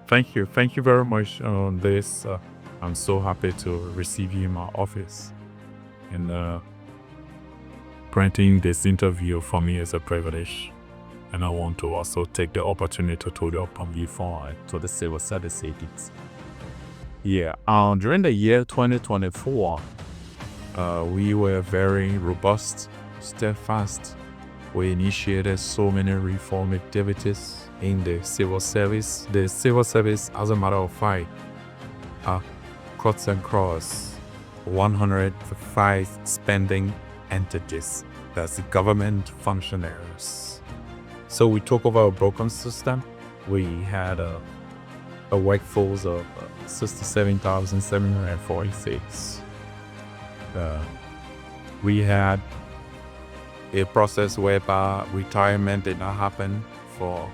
Thank you. Thank you very much on this. I'm so happy to receive you in my office. And granting this interview for me is a privilege. And I want to also take the opportunity to welcome you to the civil service agency. Yeah, during the year 2024, we were very robust, steadfast. We initiated so many reform activities in the civil service. The civil service, as a matter of fact, cuts across 105 spending entities. That's the government functionaries. So we took over a broken system. We had a workforce of 67,746. We had a process whereby retirement did not happen for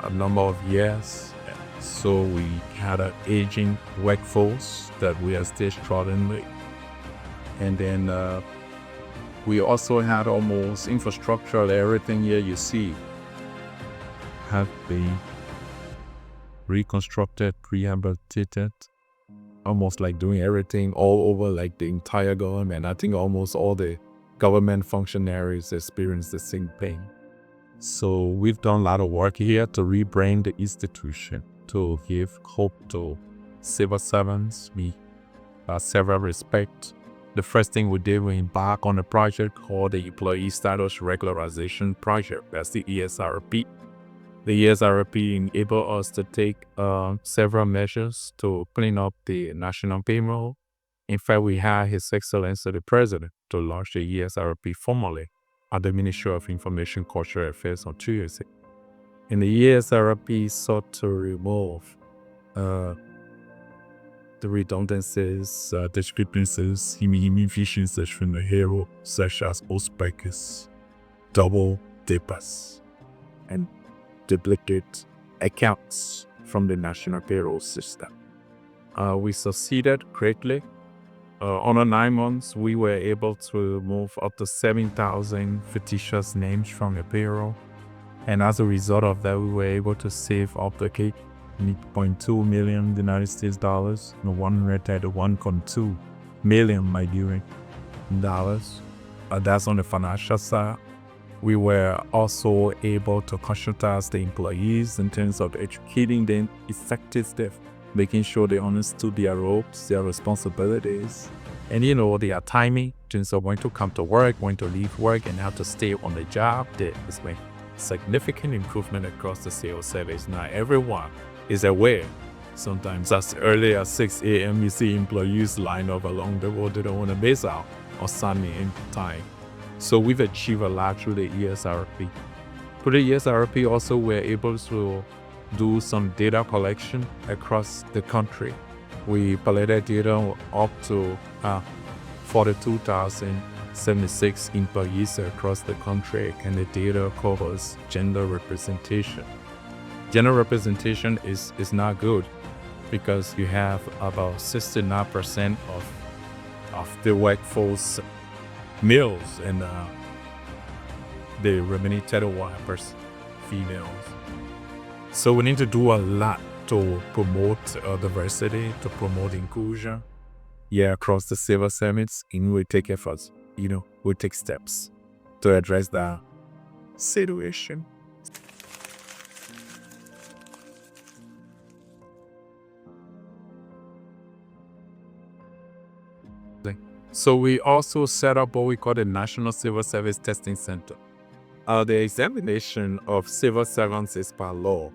a number of years. So we had an aging workforce that we are still struggling with. And then we also had almost infrastructure. Everything here you see have been reconstructed, rehabilitated, almost like doing everything all over like the entire government. I think almost all the government functionaries experience the same thing. So we've done a lot of work here to rebrand the institution, to give hope to civil servants. We several respect. The first thing we did, we embarked on a project called the Employee Status Regularization Project. That's the ESRP. The ESRP enabled us to take several measures to clean up the national payroll. In fact, we had His Excellency the President to launch the ESRP formally at the Ministry of Information Cultural Affairs on Tuesday. And the ESRP sought to remove the redundancies, discrepancies, inefficiencies from the hero, such as ospecus, double dippers, and duplicate accounts from the national payroll system. We succeeded greatly. Under 9 months, we were able to move up to 7,000 fictitious names from the payroll. And as a result of that, we were able to save up to 8.2 million United States dollars, 131.2 million Nigerian dollars. That's on the financial side. We were also able to conscientize the employees in terms of educating them effectively, making sure they understood their roles, their responsibilities, and their timing in terms of when to come to work, when to leave work, and how to stay on the job. There has been significant improvement across the civil service. Now everyone is aware. Sometimes as early as 6 a.m. you see employees line up along the road. They don't want to miss out on Sunday in time. So we've achieved a lot through the ESRP. Through the ESRP also we're able to do some data collection across the country. We collected data up to 42,076 employees across the country, and the data covers gender representation. Gender representation is not good because you have about 69% of the workforce males and the remaining 31% females. So we need to do a lot to promote diversity, to promote inclusion, across the civil service, and we take efforts, we take steps to address that situation. So we also set up what we call the National Civil Service Testing Center. The examination of civil servants is by law.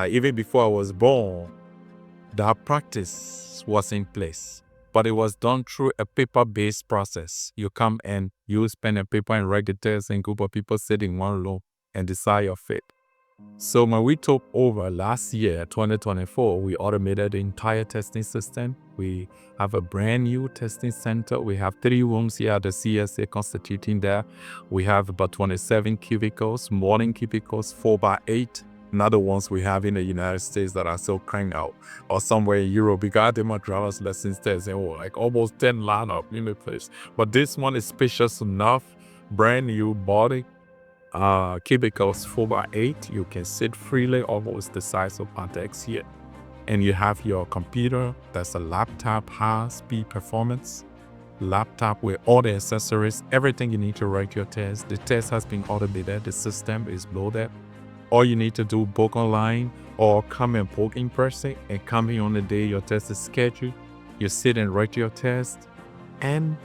Even before I was born, that practice was in place. but it was done through a paper-based process. You come and use pen and paper and write the test, and a group of people sit in one room and decide your fate. So when we took over last year, 2024, we automated the entire testing system. We have a brand new testing center. We have 3 rooms here at the CSA constituting there. We have about 27 cubicles, morning cubicles, 4x8. Another ones we have in the United States that are still cranked out, or somewhere in Europe. We got them at driver's lessons tests, and like almost 10 lineup in the place. But this one is spacious enough, brand new body. Cubicles 4x8. You can sit freely, almost the size of our desk here. And you have your computer. That's a laptop, high-speed performance laptop with all the accessories, everything you need to write your test. The test has been automated. The system is loaded. All you need to do, book online or come and book in person, and come here on the day your test is scheduled. You sit and write your test, and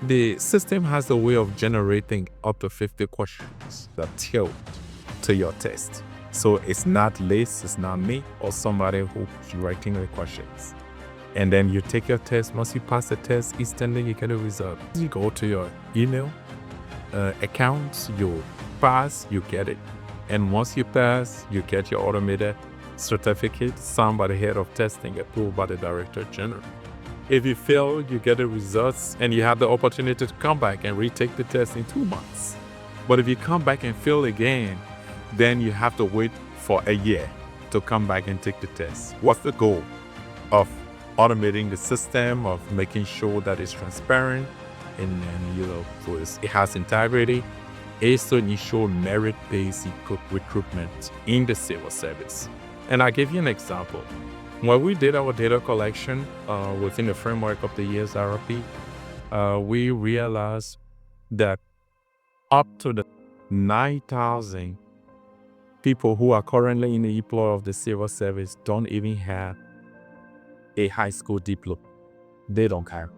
the system has a way of generating up to 50 questions that tilt to your test. So it's not Liz, it's not me, or somebody who's writing the questions. And then you take your test. Once you pass the test, instantly you get a result. You go to your email accounts, you pass, you get it. And once you pass, you get your automated certificate signed by the head of testing, approved by the Director General. If you fail, you get the results, and you have the opportunity to come back and retake the test in 2 months. But if you come back and fail again, then you have to wait for a year to come back and take the test. What's the goal of automating the system, of making sure that it's transparent and it has integrity? Is to ensure merit-based recruitment in the civil service. And I'll give you an example. When we did our data collection within the framework of the year's RFP, we realized that up to the 9,000 people who are currently in the employ of the civil service don't even have a high school diploma. They don't care.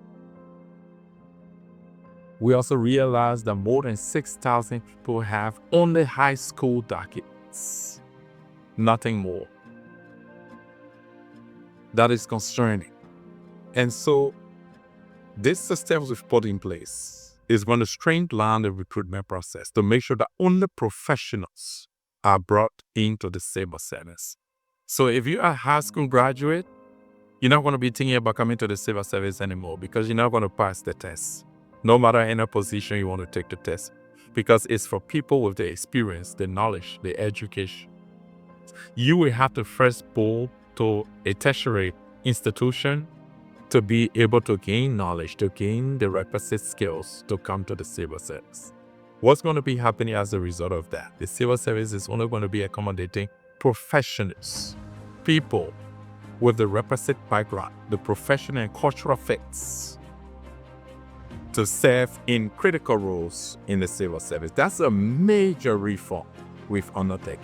We also realized that more than 6,000 people have only high school documents, nothing more. That is concerning. And so this system we've put in place is going to streamline the recruitment process to make sure that only professionals are brought into the civil service. So if you are a high school graduate, you're not going to be thinking about coming to the civil service anymore, because you're not going to pass the test. No matter in a position you want to take the test, because it's for people with the experience, the knowledge, the education. You will have to first go to a tertiary institution to be able to gain knowledge, to gain the requisite skills to come to the civil service. What's going to be happening as a result of that? The civil service is only going to be accommodating professionals, people with the requisite background, the professional and cultural fits, to serve in critical roles in the civil service. That's a major reform we've undertaken.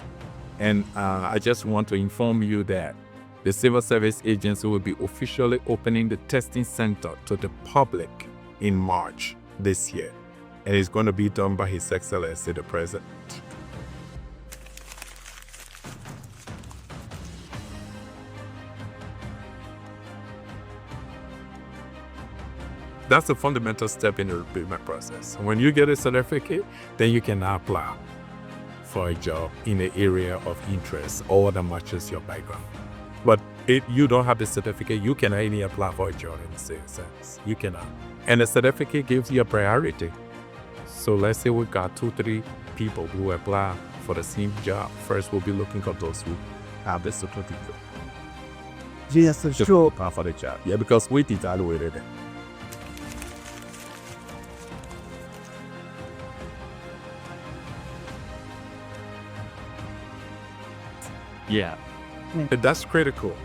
And I just want to inform you that the Civil Service Agency will be officially opening the testing center to the public in March this year. And it's going to be done by His Excellency the President. That's a fundamental step in the recruitment process. When you get a certificate, then you can apply for a job in the area of interest or that matches your background. But if you don't have the certificate, you cannot even apply for a job in the civil service. You cannot. And the certificate gives you a priority. So let's say we got 2-3 people who apply for the same job. First, we'll be looking for those who have the certificate. Yes, sure. Apply for the job. Yeah, because we evaluated it. Yeah, that's critical.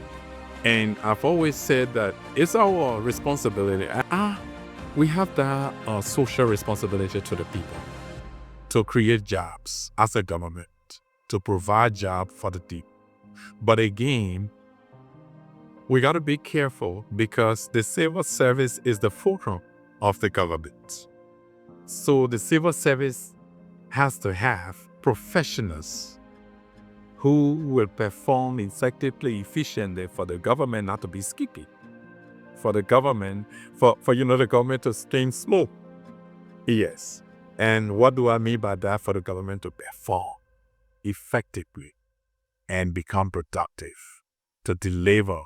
And I've always said that it's our responsibility. We have that social responsibility to the people to create jobs as a government, to provide jobs for the people. But again, we got to be careful, because the civil service is the fulcrum of the government. So the civil service has to have professionals who will perform effectively, efficiently for the government not to be skippy, for the government, for the government to stream smooth. Yes. And what do I mean by that? For the government to perform effectively and become productive, to deliver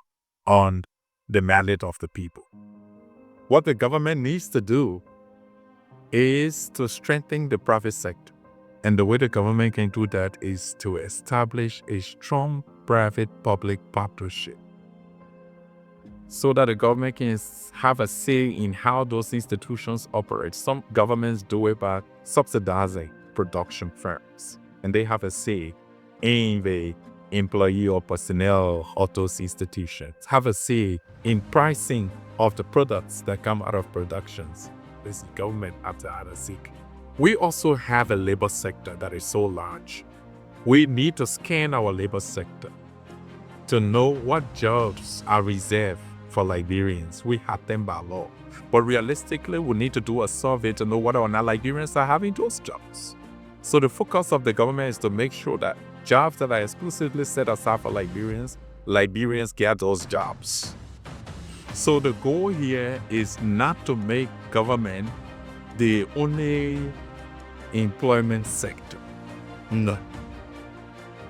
on the mandate of the people. What the government needs to do is to strengthen the private sector. And the way the government can do that is to establish a strong private-public partnership so that the government can have a say in how those institutions operate. Some governments do it by subsidizing production firms, and they have a say in the employee or personnel of those institutions, have a say in pricing of the products that come out of productions. This government have to have a say. We also have a labor sector that is so large. We need to scan our labor sector to know what jobs are reserved for Liberians. We have them by law. But realistically, we need to do a survey to know whether or not Liberians are having those jobs. So the focus of the government is to make sure that jobs that are exclusively set aside for Liberians get those jobs. So the goal here is not to make government the only employment sector. No.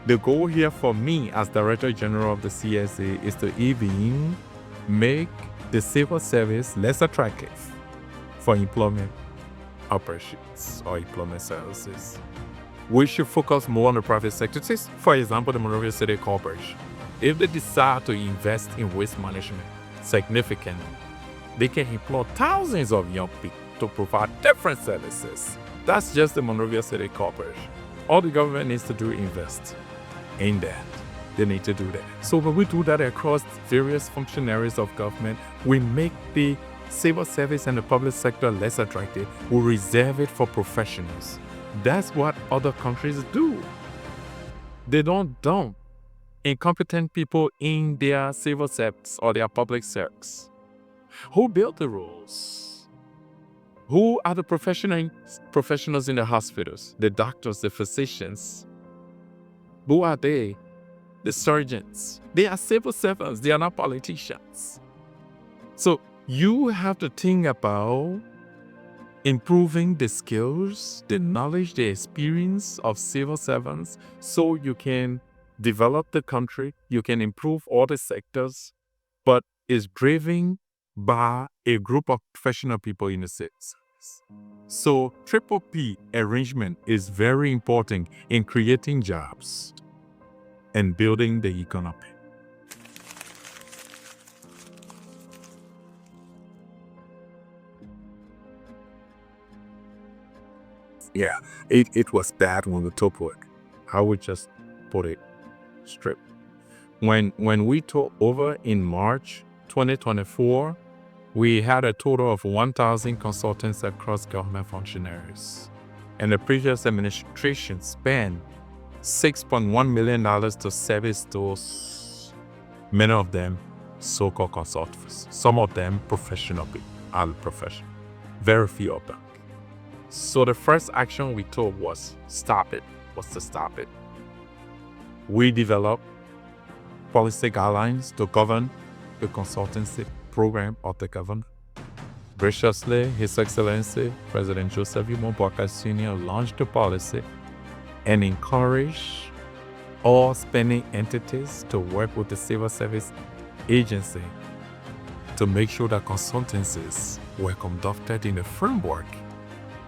The goal here for me as Director General of the CSA is to even make the civil service less attractive for employment operations or employment services. We should focus more on the private sector. For example, the Monrovia City Corporation. If they decide to invest in waste management significantly, they can employ thousands of young people to provide different services. That's just the Monrovia City Corporation. All the government needs to do is invest in that. They need to do that. So when we do that across various functionaries of government, we make the civil service and the public sector less attractive. We reserve it for professionals. That's what other countries do. They don't dump incompetent people in their civil service or their public service. Who built the rules? Who are the professionals in the hospitals? The doctors, the physicians. Who are they? The surgeons. They are civil servants. They are not politicians. So you have to think about improving the skills, the knowledge, the experience of civil servants so you can develop the country, you can improve all the sectors, but it's driven by a group of professional people in the service. So triple P arrangement is very important in creating jobs and building the economy. Yeah, it was bad when we took work. I would just put it straight. When we took over in March 2024, we had a total of 1,000 consultants across government functionaries. And the previous administration spent $6.1 million to service those, many of them so-called consultants, some of them professional people, unprofessional, very few of them. So the first action we took was to stop it. We developed policy guidelines to govern the consultancy program of the government. Graciously, His Excellency President Joseph F. Sr. launched the policy and encouraged all spending entities to work with the civil service agency to make sure that consultancies were conducted in the framework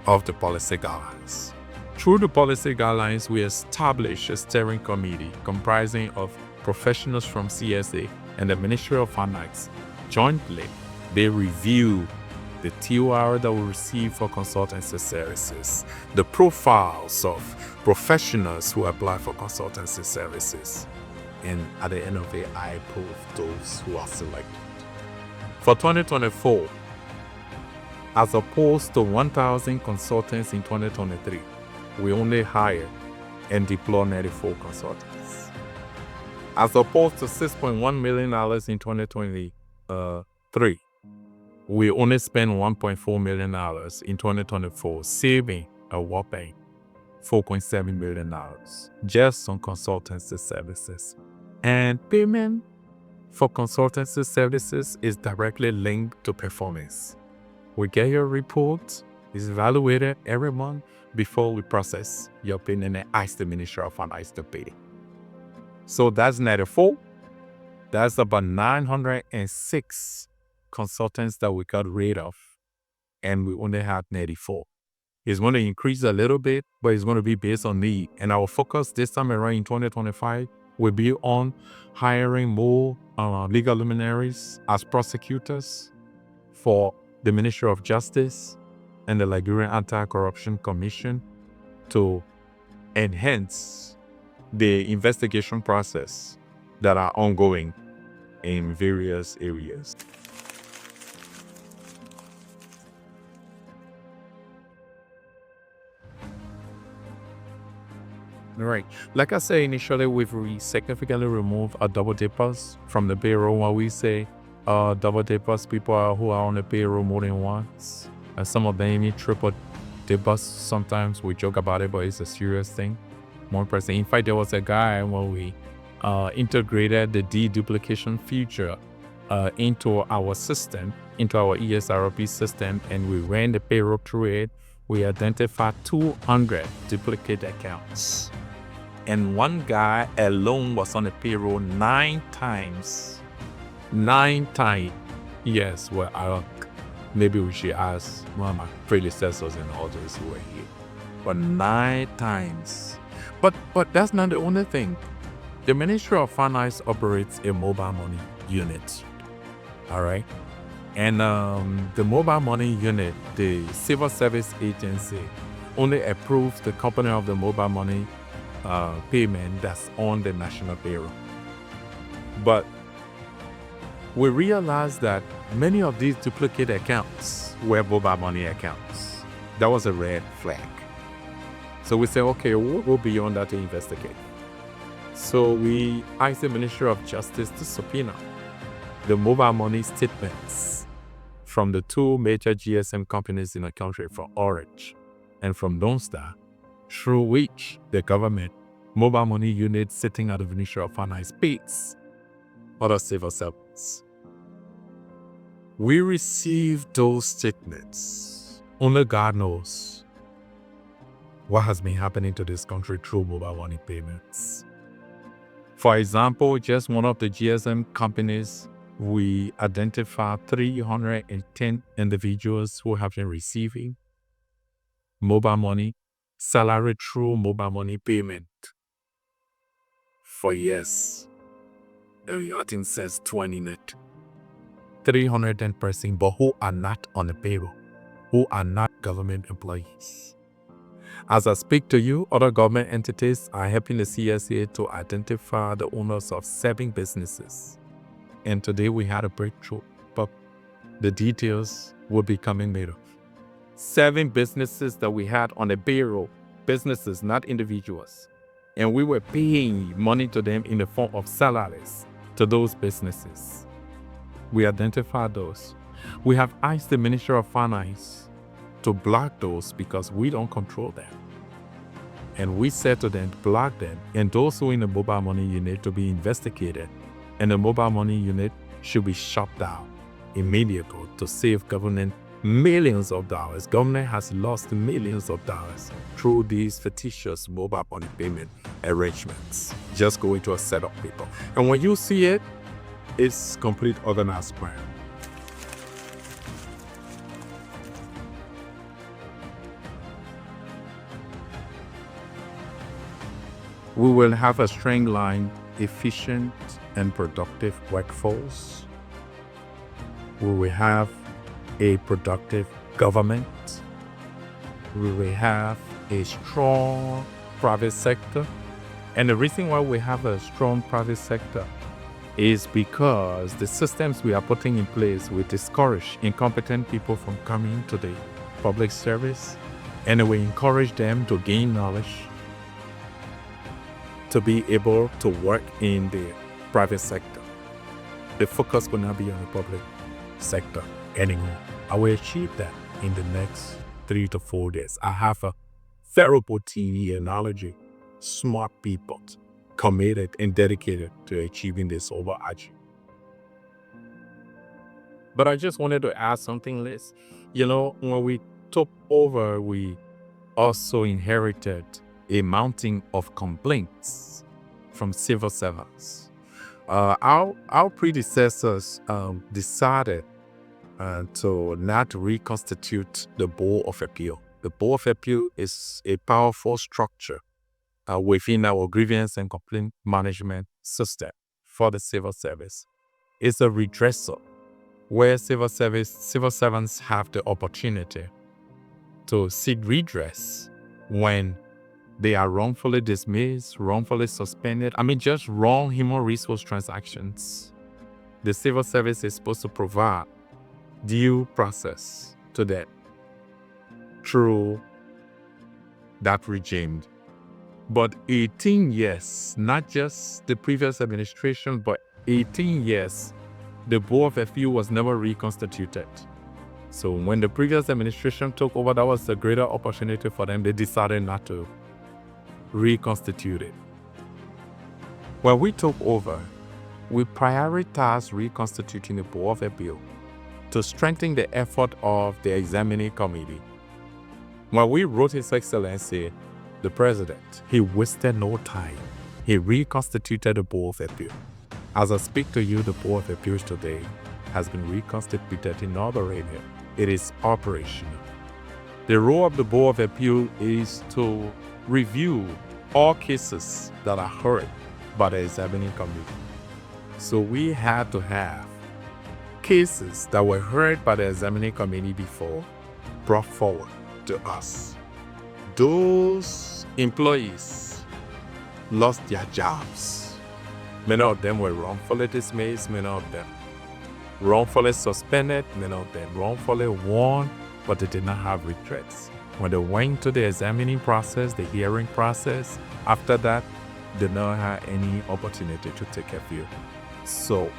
of the policy guidelines. Through the policy guidelines, we established a steering committee comprising of professionals from CSA and the Ministry of Finance. Jointly, they review the TOR that we receive for consultancy services, the profiles of professionals who apply for consultancy services, and at the end of it, I approve those who are selected. For 2024, as opposed to 1,000 consultants in 2023, we only hired and deployed 94 consultants. As opposed to $6.1 million in 2023, we only spent $1.4 million in 2024, saving a whopping $4.7 million just on consultancy services. And payment for consultancy services is directly linked to performance. We get your report, it's evaluated every month before we process your payment and ask the Ministry of Finance to pay. So that's 94. That's about 906 consultants that we got rid of, and we only have 94. It's going to increase a little bit, but it's going to be based on need. And our focus this time around in 2025 will be on hiring more legal luminaries as prosecutors for the Ministry of Justice and the Liberian Anti-Corruption Commission to enhance the investigation process that are ongoing in various areas. Right. Like I said initially, we've significantly removed our double dippers from the payroll. When we say double dippers, people who are on the payroll more than once. And some of them need triple dippers. Sometimes we joke about it, but it's a serious thing. One person. In fact, there was a guy when we integrated the deduplication feature into our system, into our ESRP system, and we ran the payroll through it. We identified 200 duplicate accounts. And one guy alone was on the payroll 9 times. 9 times. Yes, well, maybe we should ask one of my predecessors and others who were here. But 9 times. But that's not the only thing. The Ministry of Finance operates a mobile money unit. All right? And the mobile money unit, the Civil Service Agency, only approves the company of the mobile money payment that's on the national payroll. But we realized that many of these duplicate accounts were mobile money accounts. That was a red flag. So we said, okay, we'll go beyond that to investigate. So we asked the Ministry of Justice to subpoena the mobile money statements from the 2 major GSM companies in the country, from Orange and from Lone Star, through which the government mobile money unit sitting at the Ministry of Finance pays other civil servants. We received those statements. Only God knows what has been happening to this country through mobile money payments. For example, just one of the GSM companies, we identified 310 individuals who have been receiving mobile money, salary through mobile money payment for years. I think says 20 in it. 310 persons, but who are not on the payroll, who are not government employees. As I speak to you, other government entities are helping the CSA to identify the owners of 7 businesses. And today we had a breakthrough, but the details will be coming later. 7 businesses that we had on the payroll, businesses, not individuals. And we were paying money to them in the form of salaries to those businesses. We identified those. We have asked the Ministry of Finance to block those because we don't control them. And we said to them, block them, and those who in the mobile money unit to be investigated. And the mobile money unit should be shut down immediately to save government millions of dollars. Government has lost millions of dollars through these fictitious mobile money payment arrangements. Just go into a set of people. And when you see it, it's complete organized crime. We will have a streamlined, efficient, and productive workforce. We will have a productive government. We will have a strong private sector. And the reason why we have a strong private sector is because the systems we are putting in place will discourage incompetent people from coming to the public service, and we encourage them to gain knowledge, to be able to work in the private sector. The focus will not be on the public sector anymore. I will achieve that in the next 3 to 4 days. I have a terrible TV analogy, smart people, committed and dedicated to achieving this overarching But I just wanted to add something, Liz. When we took over, we also inherited a mountain of complaints from civil servants. Our predecessors decided to not reconstitute the Board of Appeal. The Board of Appeal is a powerful structure within our grievance and complaint management system for the civil service. It's a redressal where civil servants have the opportunity to seek redress when they are wrongfully dismissed, wrongfully suspended. Just wrong human resource transactions. The civil service is supposed to provide due process to that through that regime. But 18 years, not just the previous administration, but 18 years, the Board of Appeal was never reconstituted. So when the previous administration took over, that was a greater opportunity for them. They decided not to reconstitute it. When we took over, we prioritized reconstituting the Board of Appeal to strengthen the effort of the examining committee. When we wrote His Excellency, the President, he wasted no time. He reconstituted the Board of Appeal. As I speak to you, the Board of Appeals today has been reconstituted in North Arabia. It is operational. The role of the Board of Appeal is to review all cases that are heard by the examining committee. So we had to have cases that were heard by the examining committee before brought forward to us. Those employees lost their jobs. Many of them were wrongfully dismissed, many of them wrongfully suspended, many of them wrongfully warned, but they did not have redress. When they went to the examining process, the hearing process, after that, they did not have any opportunity to take appeal. So,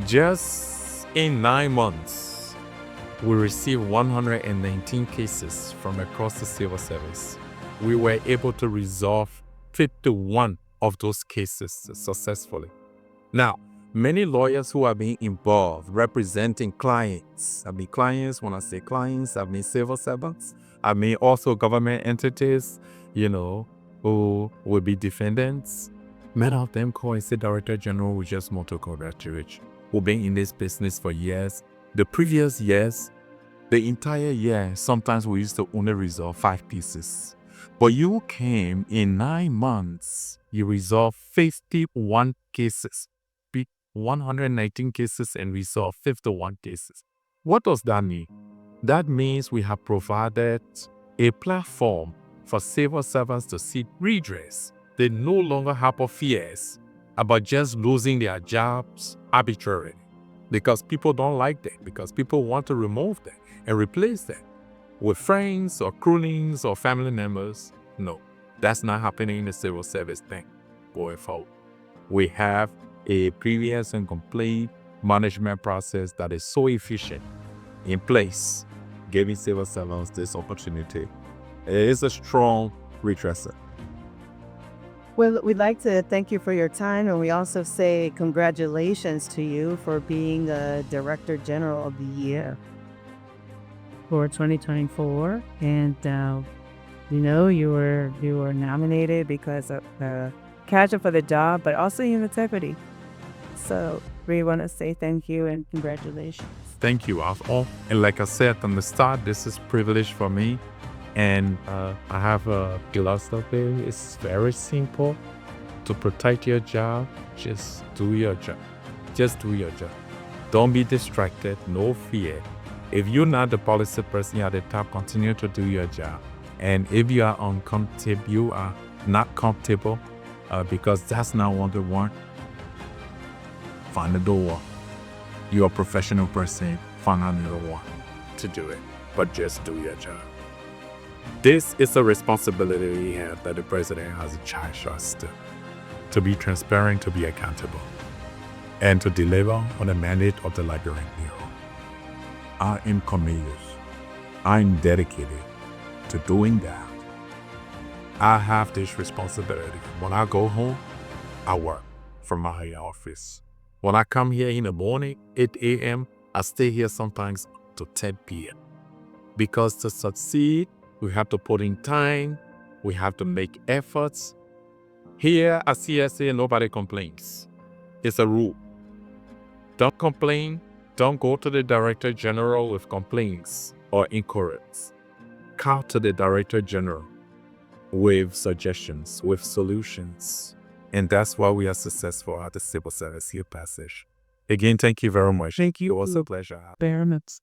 just in 9 months, we received 119 cases from across the civil service. We were able to resolve 51 of those cases successfully. Now, many lawyers who are being involved representing clients. Clients, when I say clients, civil servants. Also government entities, who will be defendants. Many of them call and say, Director General, we just want to congratulate you. We've been in this business for years. The previous years, the entire year, sometimes we used to only resolve 5 pieces. But you came in 9 months, you resolved 51 cases. 119 cases and resolved 51 cases. What does that mean? That means we have provided a platform for civil servants to seek redress. They no longer have fears about just losing their jobs arbitrarily because people don't like them, because people want to remove them and replace them with friends or cronies or family members. No, that's not happening in the civil service thing going forward. We have a previous and complete management process that is so efficient in place, giving civil servants this opportunity. It is a strong redresser. Well, we'd like to thank you for your time, and we also say congratulations to you for being the Director General of the Year for 2024. And you were nominated because of passion for the job, but also your integrity. So we want to say thank you and congratulations. Thank you, all. And like I said from the start, this is a privilege for me. And I have a philosophy. It's very simple. To protect your job, just do your job. Just do your job. Don't be distracted. No fear. If you're not the policy person at the top, continue to do your job. And if you are uncomfortable, you are not comfortable, because that's not what they want, find a door. You're a professional person, find another one to do it. But just do your job. This is a responsibility we have that the president has charged us to be transparent, to be accountable, and to deliver on the mandate of the Liberian Bureau. I am committed. I'm dedicated to doing that. I have this responsibility. When I go home, I work from my office. When I come here in the morning, 8 a.m., I stay here sometimes to 10 p.m. Because to succeed, we have to put in time, we have to make efforts. Here at CSA, nobody complains. It's a rule. Don't complain. Don't go to the Director General with complaints or inquiries. Come to the Director General with suggestions, with solutions. And that's why we are successful at the Civil Service here passage. Again, thank you very much. Thank you. It was a pleasure. Very much.